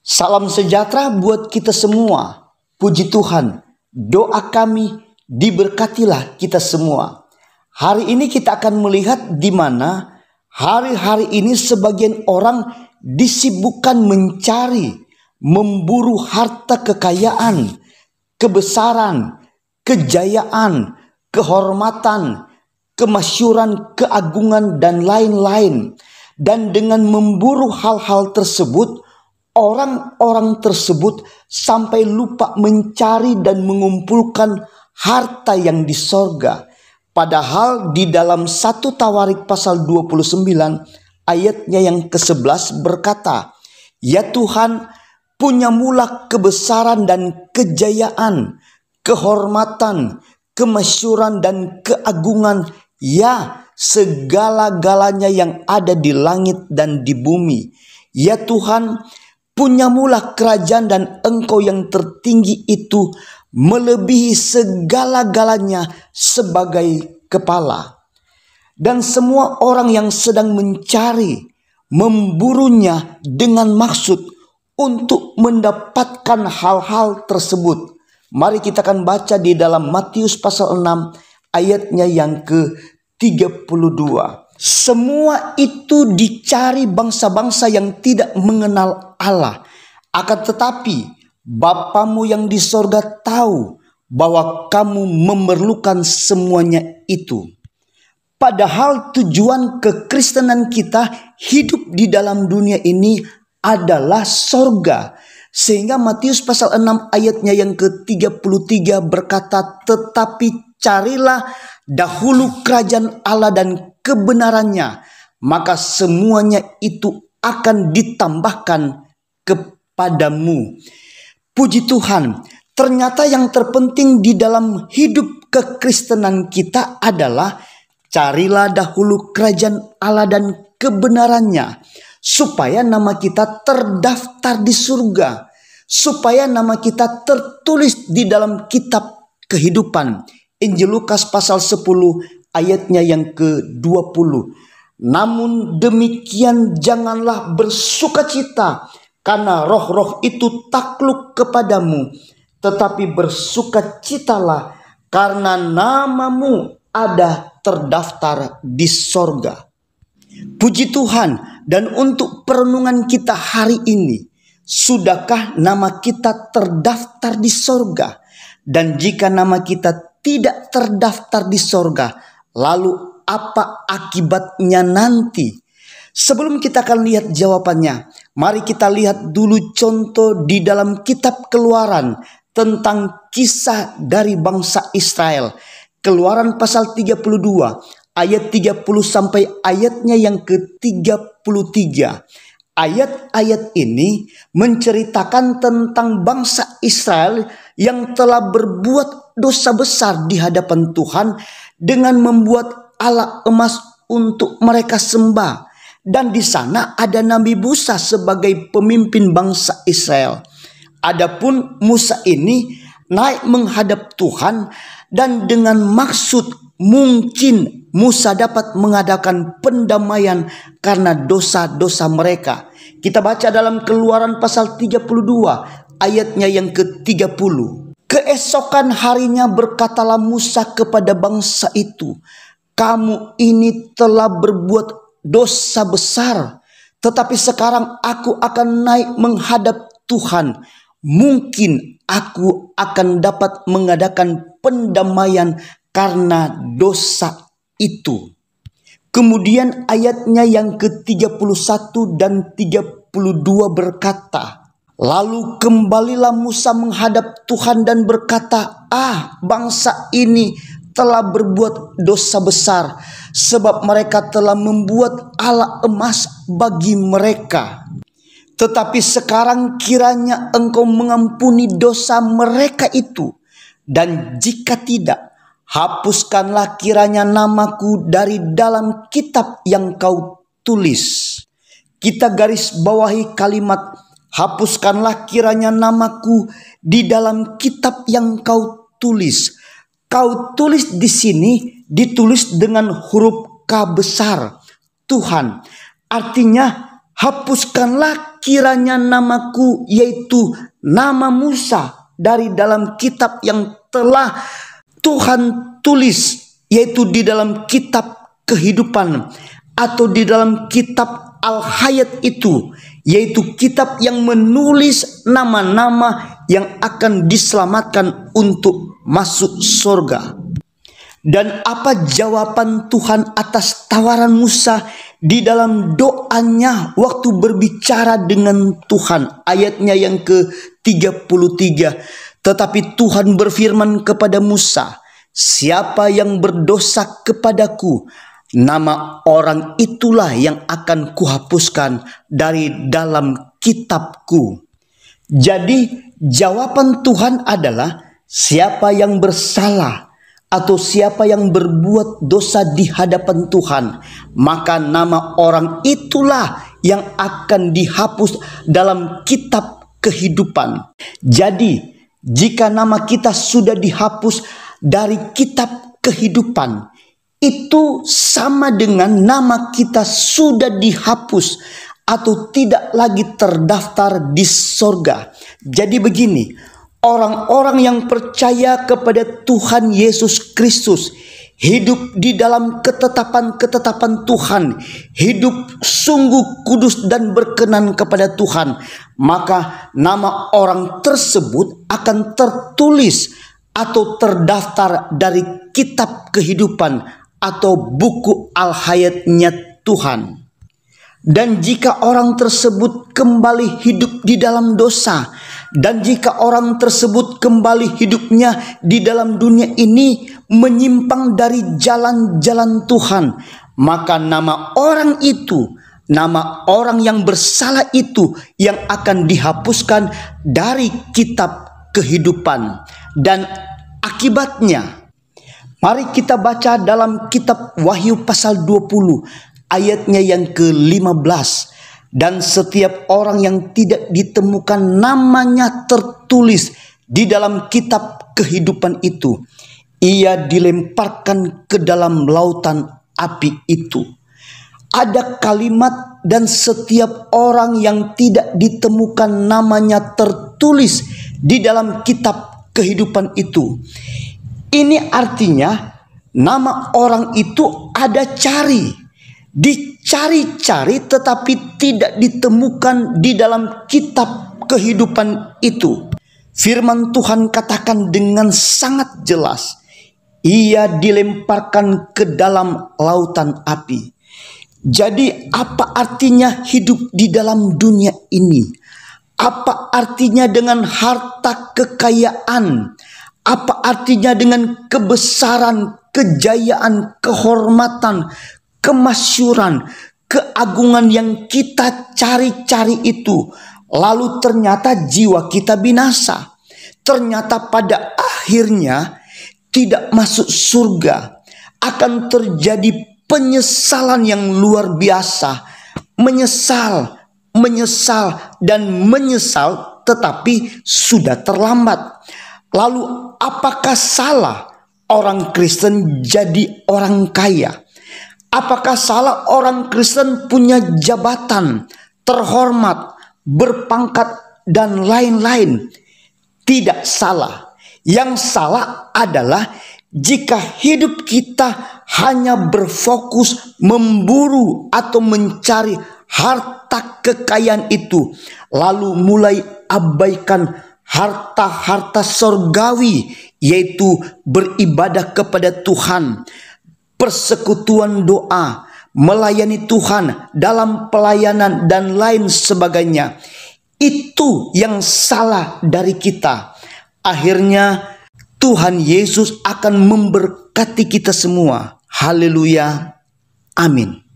Salam sejahtera buat kita semua. Puji Tuhan, doa kami diberkatilah kita semua. Hari ini kita akan melihat di mana hari-hari ini sebagian orang disibukkan mencari, memburu harta kekayaan, kebesaran, kejayaan, kehormatan, kemasyhuran, keagungan, dan lain-lain. Dan dengan memburu hal-hal tersebut, orang-orang tersebut sampai lupa mencari dan mengumpulkan harta yang di sorga. Padahal di dalam 1 Tawarik pasal 29 ayatnya yang ke-11 berkata, "Ya Tuhan, punyamulah kebesaran dan kejayaan, kehormatan, kemasyhuran dan keagungan, ya segala-galanya yang ada di langit dan di bumi. Ya Tuhan, punyamulah kerajaan dan Engkau yang tertinggi itu melebihi segala-galanya sebagai kepala." Dan semua orang yang sedang mencari, memburunya dengan maksud untuk mendapatkan hal-hal tersebut. Mari kita akan baca di dalam Matius pasal 6 ayatnya yang ke-32. Semua itu dicari bangsa-bangsa yang tidak mengenal Allah. Akan tetapi Bapamu yang di sorga tahu bahwa kamu memerlukan semuanya itu. Padahal tujuan kekristenan kita hidup di dalam dunia ini adalah sorga. Sehingga Matius pasal 6 ayatnya yang ke-33 berkata, "Tetapi carilah dahulu kerajaan Allah dan kebenarannya, maka semuanya itu akan ditambahkan kepadamu." Puji Tuhan, ternyata yang terpenting di dalam hidup kekristenan kita adalah carilah dahulu kerajaan Allah dan kebenarannya, supaya nama kita terdaftar di surga, supaya nama kita tertulis di dalam kitab kehidupan. Injil Lukas pasal 10 ayatnya yang ke-20. "Namun demikian janganlah bersukacita karena roh-roh itu takluk kepadamu, tetapi bersukacitalah karena namamu ada terdaftar di sorga." Puji Tuhan, dan untuk perenungan kita hari ini, sudahkah nama kita terdaftar di sorga? Dan jika nama kita tidak terdaftar di sorga, lalu apa akibatnya nanti? Sebelum kita akan lihat jawabannya, mari kita lihat dulu contoh di dalam kitab Keluaran tentang kisah dari bangsa Israel. Keluaran pasal 32 ayat 30 sampai ayatnya yang ke-33. Ayat-ayat ini menceritakan tentang bangsa Israel yang telah berbuat dosa besar di hadapan Tuhan dengan membuat alat emas untuk mereka sembah. Dan di sana ada Nabi Musa sebagai pemimpin bangsa Israel. Adapun Musa ini naik menghadap Tuhan dan dengan maksud mungkin Musa dapat mengadakan pendamaian karena dosa-dosa mereka. Kita baca dalam Keluaran pasal 32 ayatnya yang ke-30. "Keesokan harinya berkatalah Musa kepada bangsa itu, kamu ini telah berbuat dosa besar, tetapi sekarang aku akan naik menghadap Tuhan. Mungkin aku akan dapat mengadakan pendamaian karena dosa itu." Kemudian ayatnya yang ke-31 dan 32 berkata, "Lalu kembalilah Musa menghadap Tuhan dan berkata, bangsa ini telah berbuat dosa besar, sebab mereka telah membuat alat emas bagi mereka. Tetapi sekarang kiranya Engkau mengampuni dosa mereka itu, dan jika tidak, hapuskanlah kiranya namaku dari dalam kitab yang Kau tulis." Kita garis bawahi kalimat "hapuskanlah kiranya namaku di dalam kitab yang Kau tulis." Kau tulis di sini ditulis dengan huruf K besar, Tuhan. Artinya hapuskanlah kiranya namaku, yaitu nama Musa, dari dalam kitab yang telah Tuhan tulis, yaitu di dalam kitab kehidupan atau di dalam kitab Al-Hayat itu, yaitu kitab yang menulis nama-nama yang akan diselamatkan untuk masuk surga. Dan apa jawaban Tuhan atas tawaran Musa di dalam doanya waktu berbicara dengan Tuhan? Ayatnya yang ke-33. Tetapi Tuhan berfirman kepada Musa, siapa yang berdosa kepadaku, nama orang itulah yang akan kuhapuskan dari dalam kitabku. Jadi jawaban Tuhan adalah siapa yang bersalah atau siapa yang berbuat dosa di hadapan Tuhan, maka nama orang itulah yang akan dihapus dalam kitab kehidupan. Jadi jika nama kita sudah dihapus dari kitab kehidupan, itu sama dengan nama kita sudah dihapus atau tidak lagi terdaftar di sorga. Jadi begini, orang-orang yang percaya kepada Tuhan Yesus Kristus, hidup di dalam ketetapan-ketetapan Tuhan, hidup sungguh kudus dan berkenan kepada Tuhan, maka nama orang tersebut akan tertulis atau terdaftar dari kitab kehidupan atau buku Al-Hayatnya Tuhan. Dan jika orang tersebut kembali hidup di dalam dosa, dan jika orang tersebut kembali hidupnya di dalam dunia ini menyimpang dari jalan-jalan Tuhan, maka nama orang itu, nama orang yang bersalah itu yang akan dihapuskan dari kitab kehidupan. Dan akibatnya, mari kita baca dalam kitab Wahyu pasal 20 ayatnya yang ke-15. Dan setiap orang yang tidak ditemukan namanya tertulis di dalam kitab kehidupan itu, ia dilemparkan ke dalam lautan api itu. Ada kalimat, dan setiap orang yang tidak ditemukan namanya tertulis di dalam kitab kehidupan itu. Ini artinya nama orang itu ada dicari-cari tetapi tidak ditemukan di dalam kitab kehidupan itu. Firman Tuhan katakan dengan sangat jelas, ia dilemparkan ke dalam lautan api. Jadi apa artinya hidup di dalam dunia ini? Apa artinya dengan harta kekayaan? Apa artinya dengan kebesaran, kejayaan, kehormatan, kemasyuran, keagungan yang kita cari-cari itu, lalu ternyata jiwa kita binasa, ternyata pada akhirnya tidak masuk surga, akan terjadi penyesalan yang luar biasa, menyesal, dan menyesal, tetapi sudah terlambat. Lalu apakah salah orang Kristen jadi orang kaya? Apakah salah orang Kristen punya jabatan, terhormat, berpangkat, dan lain-lain? Tidak salah. Yang salah adalah jika hidup kita hanya berfokus memburu atau mencari harta kekayaan itu, lalu mulai abaikan harta-harta sorgawi, yaitu beribadah kepada Tuhan, persekutuan doa, melayani Tuhan dalam pelayanan, dan lain sebagainya. Itu yang salah dari kita. Akhirnya Tuhan Yesus akan memberkati kita semua. Haleluya. Amin.